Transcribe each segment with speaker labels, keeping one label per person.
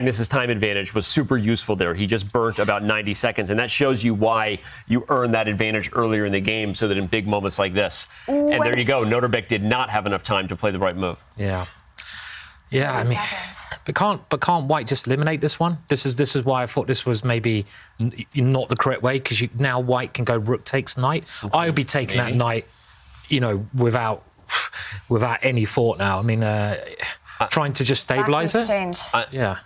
Speaker 1: Magnus's time advantage was super useful there. He just burnt about 90 seconds, and that shows you why you earn that advantage earlier in the game, so that in big moments like this, and there you go, Nordibek did not have enough time to play the right move.
Speaker 2: Yeah. Yeah, I mean, but can't White just eliminate this one? This is why I thought this was maybe not the correct way, because now White can go rook takes knight. I would be taking that knight, you know, without any thought now. I mean, trying to just stabilize it. Yeah.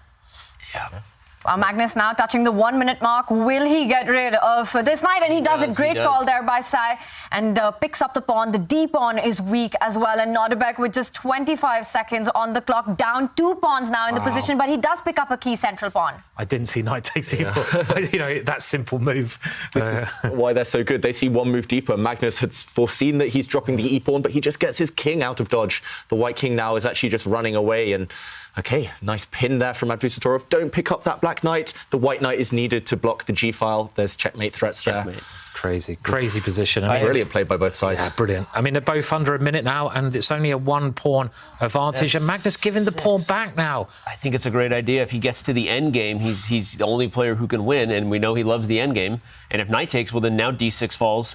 Speaker 3: Magnus now touching the 1 minute mark. Will he get rid of this knight? And he does it. Great call there by Sai, and picks up the pawn. The D pawn is weak as well, and Nordibek with just 25 seconds on the clock, down 2 pawns now in the position, but he does pick up a key central pawn.
Speaker 2: I didn't see knight take d4. You know, that simple move.
Speaker 4: This is why they're so good. They see one move deeper. Magnus had foreseen that he's dropping the e-pawn, but he just gets his king out of dodge. The white king now is actually just running away, and okay, nice pin there from Abdusattorov. Don't pick up that black knight. The white knight is needed to block the g-file. There's checkmate threats there.
Speaker 2: It's crazy position. I mean,
Speaker 4: brilliant play by both sides.
Speaker 2: Yeah, brilliant. I mean, they're both under a minute now, and it's only a 1 pawn advantage, and Magnus giving the pawn back now.
Speaker 1: I think it's a great idea. If he gets to the end game, he's the only player who can win, and we know he loves the end game. And if knight takes, well, then now d6 falls.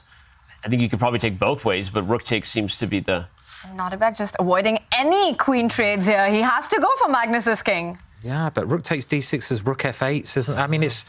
Speaker 1: I think you could probably take both ways, but rook takes seems to be the...
Speaker 3: Nordibek just avoiding any queen trades here. He has to go for Magnus's king.
Speaker 2: Yeah, but rook takes d6 is rook f8, isn't it? I mean, it's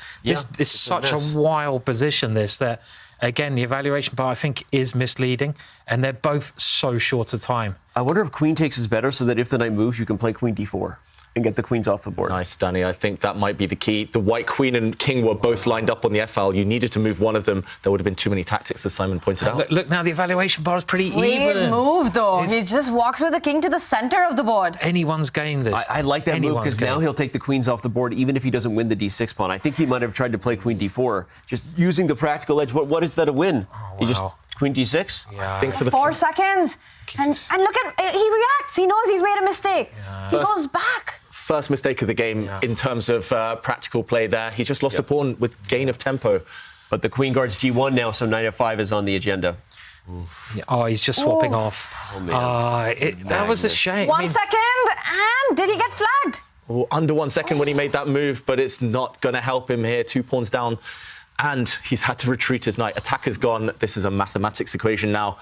Speaker 2: such a wild position, that, again, the evaluation part, I think, is misleading, and they're both so short a time.
Speaker 1: I wonder if queen takes is better, so that if the knight moves, you can play queen d4 and get the queens off the board.
Speaker 4: Nice, Danny. I think that might be the key. The white queen and king were both lined up on the f-file. You needed to move one of them. There would have been too many tactics, as Simon pointed out.
Speaker 2: Look, now the evaluation bar is pretty even.
Speaker 3: Great move, though. He just walks with the king to the center of the board.
Speaker 2: Anyone's game, this.
Speaker 1: I like that move, because now he'll take the queens off the board, even if he doesn't win the d6 pawn. I think he might have tried to play queen d4, just using the practical edge. What is that a win?
Speaker 2: Oh, wow.
Speaker 1: He just queen d6?
Speaker 2: Yeah.
Speaker 4: I think for the
Speaker 3: 4 seconds. And look at, he reacts. He knows he's made a mistake. Yeah. He goes back.
Speaker 4: First mistake of the game in terms of practical play there. He just lost a pawn with gain of tempo.
Speaker 1: But the queen guards g1 now, so knight f5 is on the agenda.
Speaker 2: Yeah, oh, he's just swapping off.
Speaker 1: Oh, man.
Speaker 2: That was a shame.
Speaker 3: 1 second, and did he get flagged?
Speaker 4: Oh, under 1 second when he made that move, but it's not going to help him here. 2 pawns down, and he's had to retreat his knight. Attacker's gone. This is a mathematics equation now.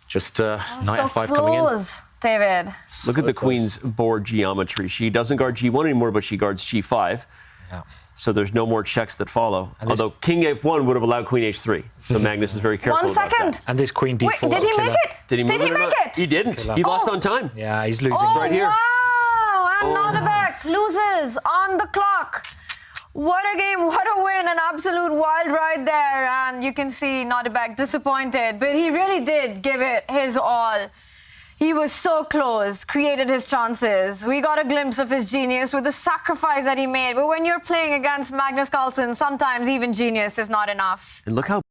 Speaker 4: Just knight f5 coming in.
Speaker 3: David.
Speaker 1: Look at the queen's board geometry. She doesn't guard g1 anymore, but she guards g5. Yeah. So there's no more checks that follow. Although king f1 would have allowed queen h3. So Magnus is very careful
Speaker 3: 1 second.
Speaker 1: about that.
Speaker 2: And this queen d4.
Speaker 3: Wait, did he make it?
Speaker 1: Did he make it? He didn't. He lost on time.
Speaker 2: Yeah, he's losing
Speaker 1: right here.
Speaker 3: Wow, and Nordibek loses on the clock. What a game, what a win, an absolute wild ride there. And you can see Nordibek disappointed, but he really did give it his all. He was so close, created his chances. We got a glimpse of his genius with the sacrifice that he made. But when you're playing against Magnus Carlsen, sometimes even genius is not enough.
Speaker 1: And look how